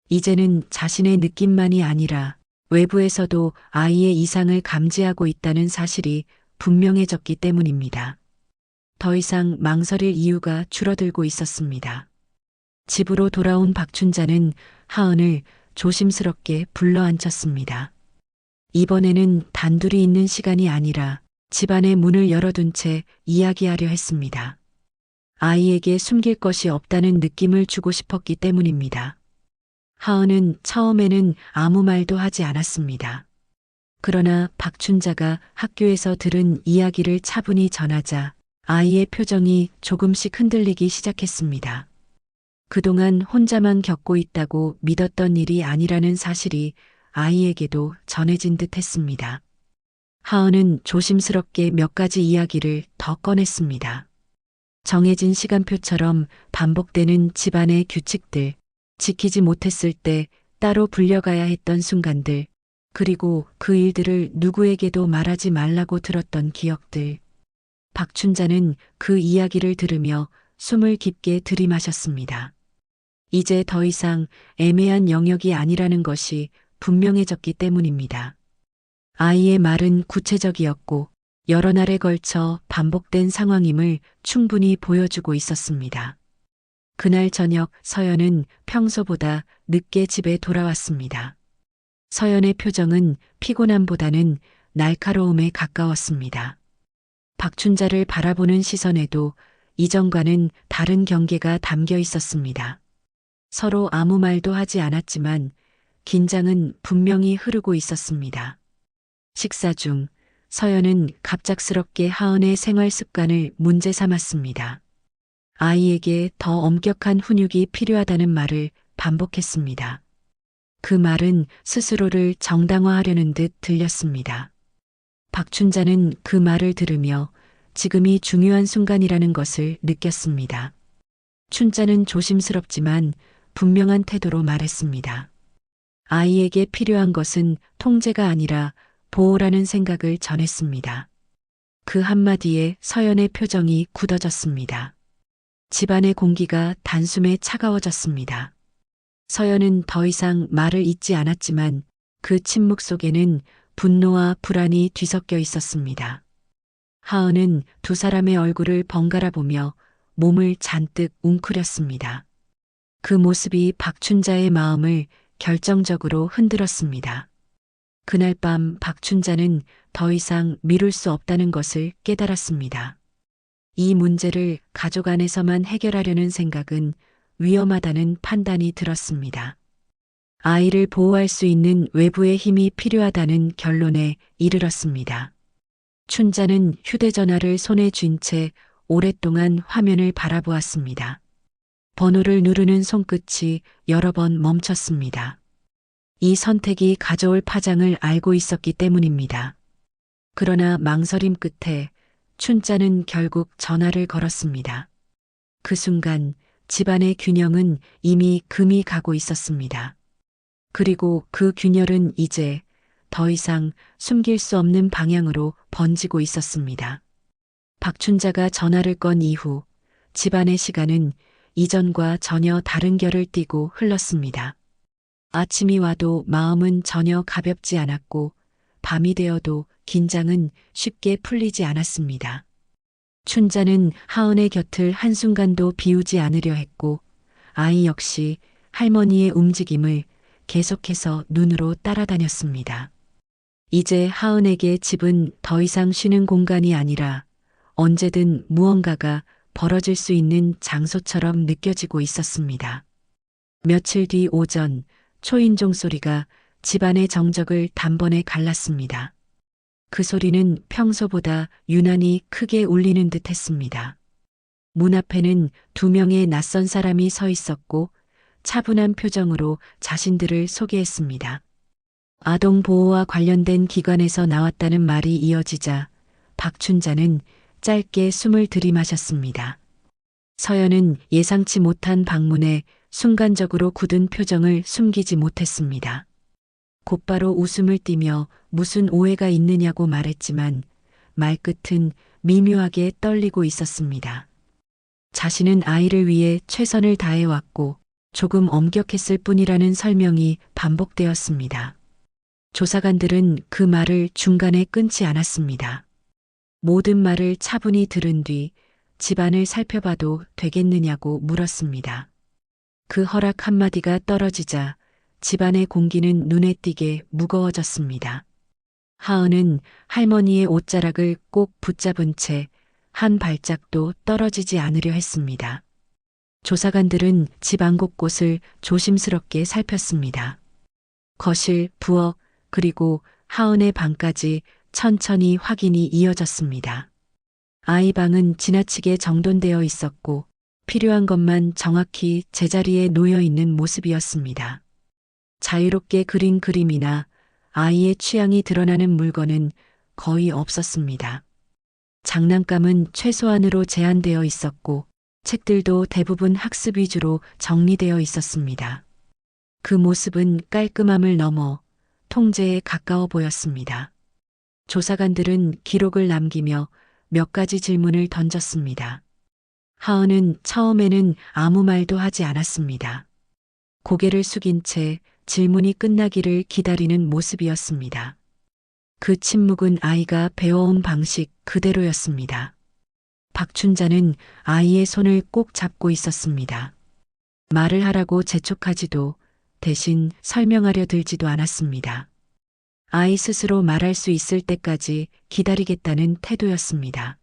이제는 자신의 느낌만이 아니라 외부에서도 아이의 이상을 감지하고 있다는 사실이 분명해졌기 때문입니다. 더 이상 망설일 이유가 줄어들고 있었습니다. 집으로 돌아온 박춘자는 하은을 조심스럽게 불러앉혔습니다. 이번에는 단둘이 있는 시간이 아니라 집안의 문을 열어둔 채 이야기하려 했습니다. 아이에게 숨길 것이 없다는 느낌을 주고 싶었기 때문입니다. 하은은 처음에는 아무 말도 하지 않았습니다. 그러나 박춘자가 학교에서 들은 이야기를 차분히 전하자 아이의 표정이 조금씩 흔들리기 시작했습니다. 그동안 혼자만 겪고 있다고 믿었던 일이 아니라는 사실이 아이에게도 전해진 듯 했습니다. 하은은 조심스럽게 몇 가지 이야기를 더 꺼냈습니다. 정해진 시간표처럼 반복되는 집안의 규칙들, 지키지 못했을 때 따로 불려가야 했던 순간들, 그리고 그 일들을 누구에게도 말하지 말라고 들었던 기억들. 박춘자는 그 이야기를 들으며 숨을 깊게 들이마셨습니다. 이제 더 이상 애매한 영역이 아니라는 것이 분명해졌기 때문입니다. 아이의 말은 구체적이었고 여러 날에 걸쳐 반복된 상황임을 충분히 보여주고 있었습니다. 그날 저녁 서연은 평소보다 늦게 집에 돌아왔습니다. 서연의 표정은 피곤함보다는 날카로움에 가까웠습니다. 박춘자를 바라보는 시선에도 이전과는 다른 경계가 담겨 있었습니다. 서로 아무 말도 하지 않았지만 긴장은 분명히 흐르고 있었습니다. 식사 중 서연은 갑작스럽게 하은의 생활 습관을 문제 삼았습니다. 아이에게 더 엄격한 훈육이 필요하다는 말을 반복했습니다. 그 말은 스스로를 정당화하려는 듯 들렸습니다. 박춘자는 그 말을 들으며 지금이 중요한 순간이라는 것을 느꼈습니다. 춘자는 조심스럽지만 분명한 태도로 말했습니다. 아이에게 필요한 것은 통제가 아니라 보호라는 생각을 전했습니다. 그 한마디에 서연의 표정이 굳어졌습니다. 집안의 공기가 단숨에 차가워졌습니다. 서연은 더 이상 말을 잇지 않았지만 그 침묵 속에는 분노와 불안이 뒤섞여 있었습니다. 하은은 두 사람의 얼굴을 번갈아 보며 몸을 잔뜩 웅크렸습니다. 그 모습이 박춘자의 마음을 결정적으로 흔들었습니다. 그날 밤 박춘자는 더 이상 미룰 수 없다는 것을 깨달았습니다. 이 문제를 가족 안에서만 해결하려는 생각은 위험하다는 판단이 들었습니다. 아이를 보호할 수 있는 외부의 힘이 필요하다는 결론에 이르렀습니다. 춘자는 휴대전화를 손에 쥔 채 오랫동안 화면을 바라보았습니다. 번호를 누르는 손끝이 여러 번 멈췄습니다. 이 선택이 가져올 파장을 알고 있었기 때문입니다. 그러나 망설임 끝에 춘자는 결국 전화를 걸었습니다. 그 순간 집안의 균형은 이미 금이 가고 있었습니다. 그리고 그 균열은 이제 더 이상 숨길 수 없는 방향으로 번지고 있었습니다. 박춘자가 전화를 건 이후 집안의 시간은 이전과 전혀 다른 결을 띠고 흘렀습니다. 아침이 와도 마음은 전혀 가볍지 않았고 밤이 되어도 긴장은 쉽게 풀리지 않았습니다. 춘자는 하은의 곁을 한순간도 비우지 않으려 했고 아이 역시 할머니의 움직임을 계속해서 눈으로 따라다녔습니다. 이제 하은에게 집은 더 이상 쉬는 공간이 아니라 언제든 무언가가 벌어질 수 있는 장소처럼 느껴지고 있었습니다. 며칠 뒤 오전 초인종 소리가 집안의 정적을 단번에 갈랐습니다. 그 소리는 평소보다 유난히 크게 울리는 듯 했습니다. 문 앞에는 2명의 낯선 사람이 서 있었고 차분한 표정으로 자신들을 소개했습니다. 아동 보호와 관련된 기관에서 나왔다는 말이 이어지자 박춘자는 짧게 숨을 들이마셨습니다. 서연은 예상치 못한 방문에 순간적으로 굳은 표정을 숨기지 못했습니다. 곧바로 웃음을 띠며 무슨 오해가 있느냐고 말했지만 말끝은 미묘하게 떨리고 있었습니다. 자신은 아이를 위해 최선을 다해왔고 조금 엄격했을 뿐이라는 설명이 반복되었습니다. 조사관들은 그 말을 중간에 끊지 않았습니다. 모든 말을 차분히 들은 뒤 집안을 살펴봐도 되겠느냐고 물었습니다. 그 허락 한마디가 떨어지자 집안의 공기는 눈에 띄게 무거워졌습니다. 하은은 할머니의 옷자락을 꼭 붙잡은 채 한 발짝도 떨어지지 않으려 했습니다. 조사관들은 집 안 곳곳을 조심스럽게 살폈습니다. 거실, 부엌, 그리고 하은의 방까지 천천히 확인이 이어졌습니다. 아이 방은 지나치게 정돈되어 있었고 필요한 것만 정확히 제자리에 놓여 있는 모습이었습니다. 자유롭게 그린 그림이나 아이의 취향이 드러나는 물건은 거의 없었습니다. 장난감은 최소한으로 제한되어 있었고 책들도 대부분 학습 위주로 정리되어 있었습니다. 그 모습은 깔끔함을 넘어 통제에 가까워 보였습니다. 조사관들은 기록을 남기며 몇 가지 질문을 던졌습니다. 하은은 처음에는 아무 말도 하지 않았습니다. 고개를 숙인 채 질문이 끝나기를 기다리는 모습이었습니다. 그 침묵은 아이가 배워온 방식 그대로였습니다. 박춘자는 아이의 손을 꼭 잡고 있었습니다. 말을 하라고 재촉하지도 대신 설명하려 들지도 않았습니다. 아이 스스로 말할 수 있을 때까지 기다리겠다는 태도였습니다.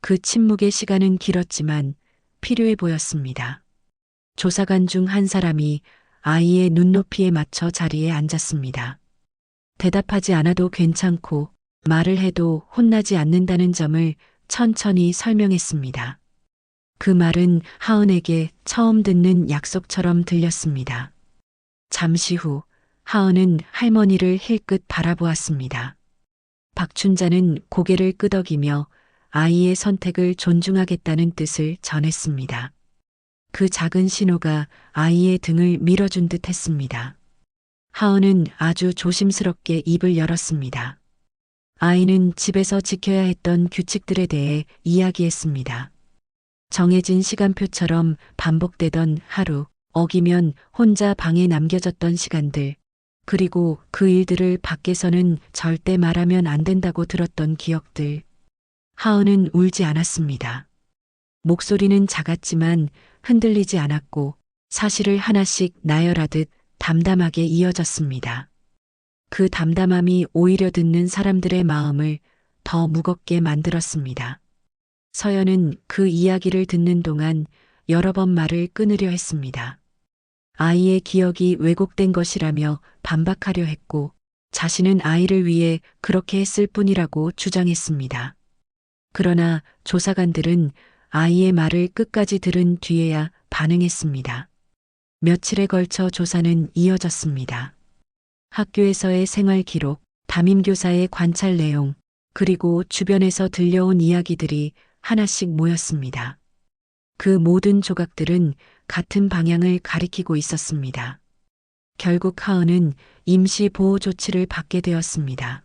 그 침묵의 시간은 길었지만 필요해 보였습니다. 조사관 중 한 사람이 아이의 눈높이에 맞춰 자리에 앉았습니다. 대답하지 않아도 괜찮고 말을 해도 혼나지 않는다는 점을 천천히 설명했습니다. 그 말은 하은에게 처음 듣는 약속처럼 들렸습니다. 잠시 후 하은은 할머니를 힐끗 바라보았습니다. 박춘자는 고개를 끄덕이며 아이의 선택을 존중하겠다는 뜻을 전했습니다. 그 작은 신호가 아이의 등을 밀어준 듯 했습니다. 하은은 아주 조심스럽게 입을 열었습니다. 아이는 집에서 지켜야 했던 규칙들에 대해 이야기했습니다. 정해진 시간표처럼 반복되던 하루, 어기면 혼자 방에 남겨졌던 시간들, 그리고 그 일들을 밖에서는 절대 말하면 안 된다고 들었던 기억들. 하은은 울지 않았습니다. 목소리는 작았지만 흔들리지 않았고 사실을 하나씩 나열하듯 담담하게 이어졌습니다. 그 담담함이 오히려 듣는 사람들의 마음을 더 무겁게 만들었습니다. 서연은 그 이야기를 듣는 동안 여러 번 말을 끊으려 했습니다. 아이의 기억이 왜곡된 것이라며 반박하려 했고 자신은 아이를 위해 그렇게 했을 뿐이라고 주장했습니다. 그러나 조사관들은 아이의 말을 끝까지 들은 뒤에야 반응했습니다. 며칠에 걸쳐 조사는 이어졌습니다. 학교에서의 생활 기록, 담임교사의 관찰 내용, 그리고 주변에서 들려온 이야기들이 하나씩 모였습니다. 그 모든 조각들은 같은 방향을 가리키고 있었습니다. 결국 하은은 임시 보호 조치를 받게 되었습니다.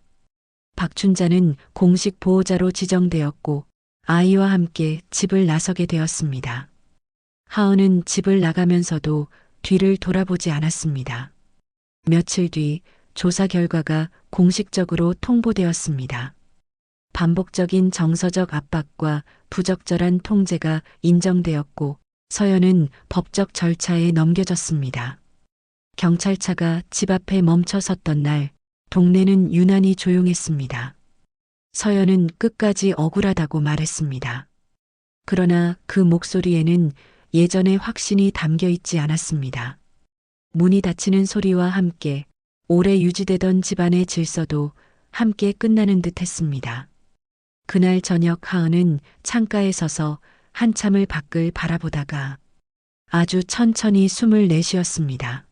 박춘자는 공식 보호자로 지정되었고 아이와 함께 집을 나서게 되었습니다. 하은은 집을 나가면서도 뒤를 돌아보지 않았습니다. 며칠 뒤 조사 결과가 공식적으로 통보되었습니다. 반복적인 정서적 압박과 부적절한 통제가 인정되었고 서연은 법적 절차에 넘겨졌습니다. 경찰차가 집 앞에 멈춰 섰던 날 동네는 유난히 조용했습니다. 서연은 끝까지 억울하다고 말했습니다. 그러나 그 목소리에는 예전의 확신이 담겨 있지 않았습니다. 문이 닫히는 소리와 함께 오래 유지되던 집안의 질서도 함께 끝나는 듯 했습니다. 그날 저녁 하은은 창가에 서서 한참을 밖을 바라보다가 아주 천천히 숨을 내쉬었습니다.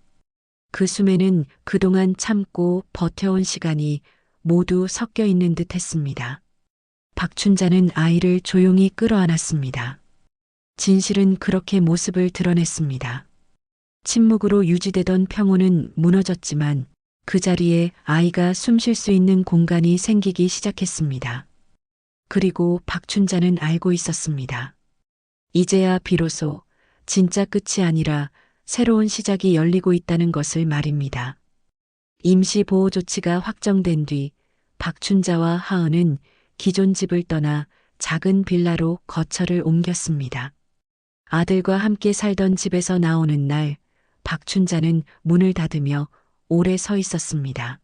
그 숨에는 그동안 참고 버텨온 시간이 모두 섞여 있는 듯 했습니다. 박춘자는 아이를 조용히 끌어안았습니다. 진실은 그렇게 모습을 드러냈습니다. 침묵으로 유지되던 평온은 무너졌지만 그 자리에 아이가 숨 쉴 수 있는 공간이 생기기 시작했습니다. 그리고 박춘자는 알고 있었습니다. 이제야 비로소 진짜 끝이 아니라 새로운 시작이 열리고 있다는 것을 말입니다. 임시 보호 조치가 확정된 뒤 박춘자와 하은은 기존 집을 떠나 작은 빌라로 거처를 옮겼습니다. 아들과 함께 살던 집에서 나오는 날 박춘자는 문을 닫으며 오래 서 있었습니다.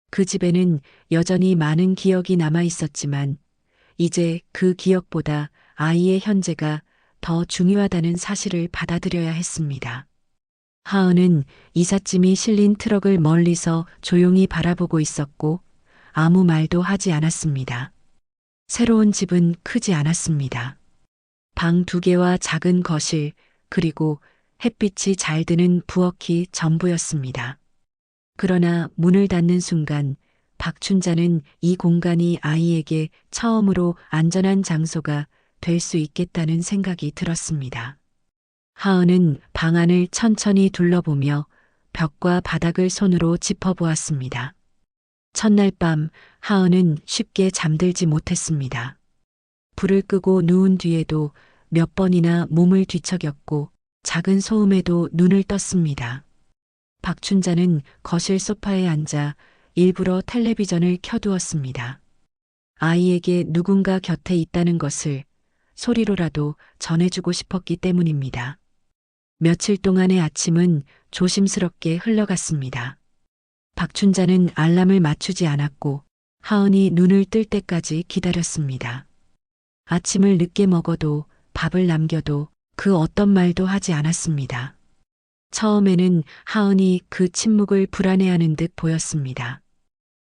그 집에는 여전히 많은 기억이 남아 있었지만 이제 그 기억보다 아이의 현재가 더 중요하다는 사실을 받아들여야 했습니다. 하은은 이삿짐이 실린 트럭을 멀리서 조용히 바라보고 있었고 아무 말도 하지 않았습니다. 새로운 집은 크지 않았습니다. 방 2개와 작은 거실, 그리고 햇빛이 잘 드는 부엌이 전부였습니다. 그러나 문을 닫는 순간 박춘자는 이 공간이 아이에게 처음으로 안전한 장소가 될 수 있겠다는 생각이 들었습니다. 하은은 방 안을 천천히 둘러보며 벽과 바닥을 손으로 짚어보았습니다. 첫날 밤 하은은 쉽게 잠들지 못했습니다. 불을 끄고 누운 뒤에도 몇 번이나 몸을 뒤척였고 작은 소음에도 눈을 떴습니다. 박춘자는 거실 소파에 앉아 일부러 텔레비전을 켜두었습니다. 아이에게 누군가 곁에 있다는 것을 소리로라도 전해주고 싶었기 때문입니다. 며칠 동안의 아침은 조심스럽게 흘러갔습니다. 박춘자는 알람을 맞추지 않았고 하은이 눈을 뜰 때까지 기다렸습니다. 아침을 늦게 먹어도 밥을 남겨도 그 어떤 말도 하지 않았습니다. 처음에는 하은이 그 침묵을 불안해하는 듯 보였습니다.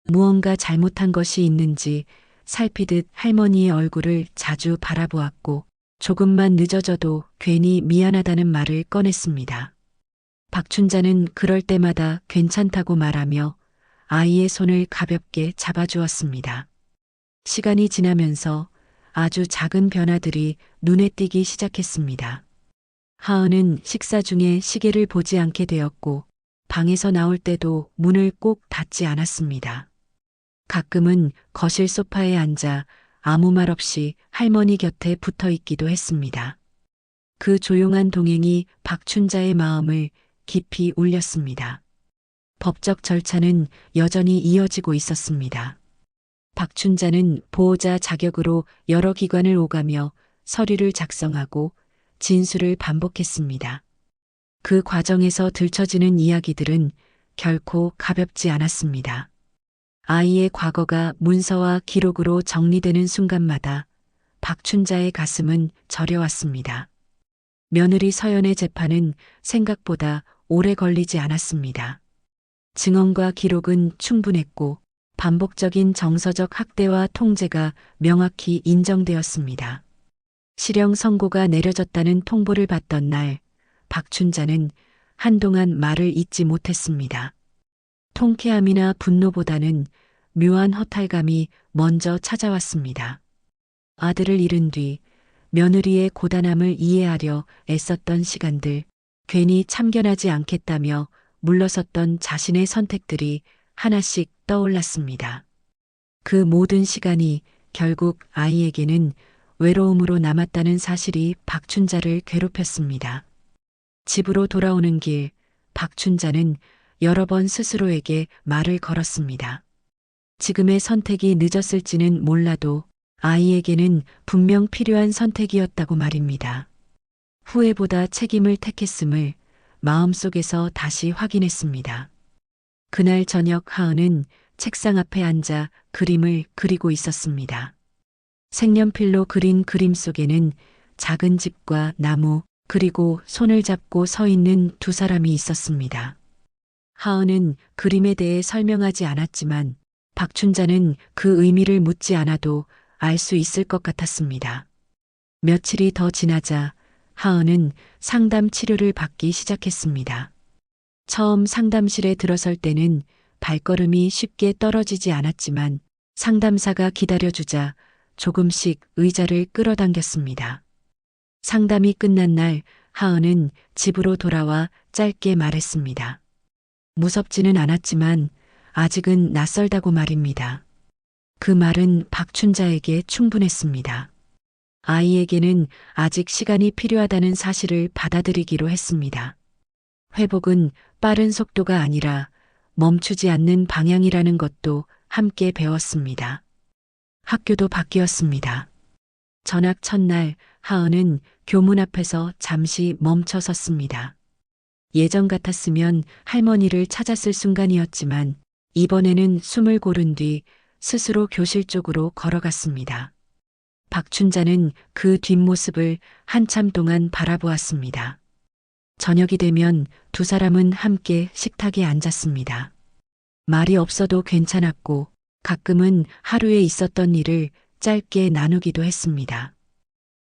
무언가 잘못한 것이 있는지 살피듯 할머니의 얼굴을 자주 바라보았고 조금만 늦어져도 괜히 미안하다는 말을 꺼냈습니다. 박춘자는 그럴 때마다 괜찮다고 말하며 아이의 손을 가볍게 잡아주었습니다. 시간이 지나면서 아주 작은 변화들이 눈에 띄기 시작했습니다. 하은은 식사 중에 시계를 보지 않게 되었고 방에서 나올 때도 문을 꼭 닫지 않았습니다. 가끔은 거실 소파에 앉아 아무 말 없이 할머니 곁에 붙어 있기도 했습니다. 그 조용한 동행이 박춘자의 마음을 깊이 울렸습니다. 법적 절차는 여전히 이어지고 있었습니다. 박춘자는 보호자 자격으로 여러 기관을 오가며 서류를 작성하고 진술을 반복했습니다. 그 과정에서 들춰지는 이야기들은 결코 가볍지 않았습니다. 아이의 과거가 문서와 기록으로 정리되는 순간마다 박춘자의 가슴은 저려왔습니다. 며느리 서연의 재판은 생각보다 오래 걸리지 않았습니다. 증언과 기록은 충분했고 반복적인 정서적 학대와 통제가 명확히 인정되었습니다. 실형 선고가 내려졌다는 통보를 받던 날, 박춘자는 한동안 말을 잇지 못했습니다. 통쾌함이나 분노보다는 묘한 허탈감이 먼저 찾아왔습니다. 아들을 잃은 뒤 며느리의 고단함을 이해하려 애썼던 시간들, 괜히 참견하지 않겠다며 물러섰던 자신의 선택들이 하나씩 떠올랐습니다. 그 모든 시간이 결국 아이에게는 외로움으로 남았다는 사실이 박춘자를 괴롭혔습니다. 집으로 돌아오는 길, 박춘자는 여러 번 스스로에게 말을 걸었습니다. 지금의 선택이 늦었을지는 몰라도 아이에게는 분명 필요한 선택이었다고 말입니다. 후회보다 책임을 택했음을 마음속에서 다시 확인했습니다. 그날 저녁 하은은 책상 앞에 앉아 그림을 그리고 있었습니다. 색연필로 그린 그림 속에는 작은 집과 나무, 그리고 손을 잡고 서 있는 두 사람이 있었습니다. 하은은 그림에 대해 설명하지 않았지만 박춘자는 그 의미를 묻지 않아도 알 수 있을 것 같았습니다. 며칠이 더 지나자 하은은 상담 치료를 받기 시작했습니다. 처음 상담실에 들어설 때는 발걸음이 쉽게 떨어지지 않았지만 상담사가 기다려주자 조금씩 의자를 끌어당겼습니다. 상담이 끝난 날 하은은 집으로 돌아와 짧게 말했습니다. 무섭지는 않았지만 아직은 낯설다고 말입니다. 그 말은 박춘자에게 충분했습니다. 아이에게는 아직 시간이 필요하다는 사실을 받아들이기로 했습니다. 회복은 빠른 속도가 아니라 멈추지 않는 방향이라는 것도 함께 배웠습니다. 학교도 바뀌었습니다. 전학 첫날 하은은 교문 앞에서 잠시 멈춰 섰습니다. 예전 같았으면 할머니를 찾았을 순간이었지만 이번에는 숨을 고른 뒤 스스로 교실 쪽으로 걸어갔습니다. 박춘자는 그 뒷모습을 한참 동안 바라보았습니다. 저녁이 되면 두 사람은 함께 식탁에 앉았습니다. 말이 없어도 괜찮았고 가끔은 하루에 있었던 일을 짧게 나누기도 했습니다.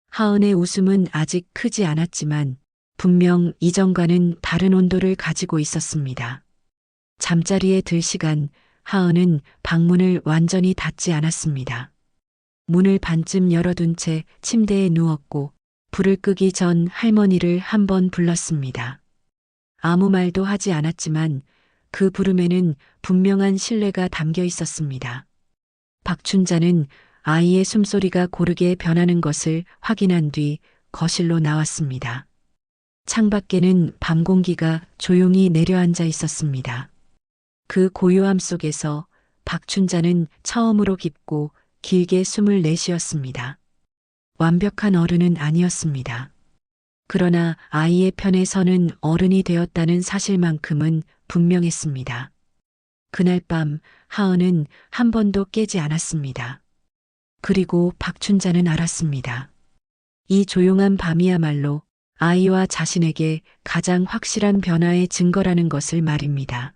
하은의 웃음은 아직 크지 않았지만 분명 이전과는 다른 온도를 가지고 있었습니다. 잠자리에 들 시간 하은은 방문을 완전히 닫지 않았습니다. 문을 반쯤 열어둔 채 침대에 누웠고 불을 끄기 전 할머니를 한 번 불렀습니다. 아무 말도 하지 않았지만 그 부름에는 분명한 신뢰가 담겨 있었습니다. 박춘자는 아이의 숨소리가 고르게 변하는 것을 확인한 뒤 거실로 나왔습니다. 창밖에는 밤 공기가 조용히 내려앉아 있었습니다. 그 고요함 속에서 박춘자는 처음으로 깊고 길게 숨을 내쉬었습니다. 완벽한 어른은 아니었습니다. 그러나 아이의 편에 서는 어른이 되었다는 사실만큼은 분명했습니다. 그날 밤 하은은 한 번도 깨지 않았습니다. 그리고 박춘자는 알았습니다. 이 조용한 밤이야말로 아이와 자신에게 가장 확실한 변화의 증거라는 것을 말입니다.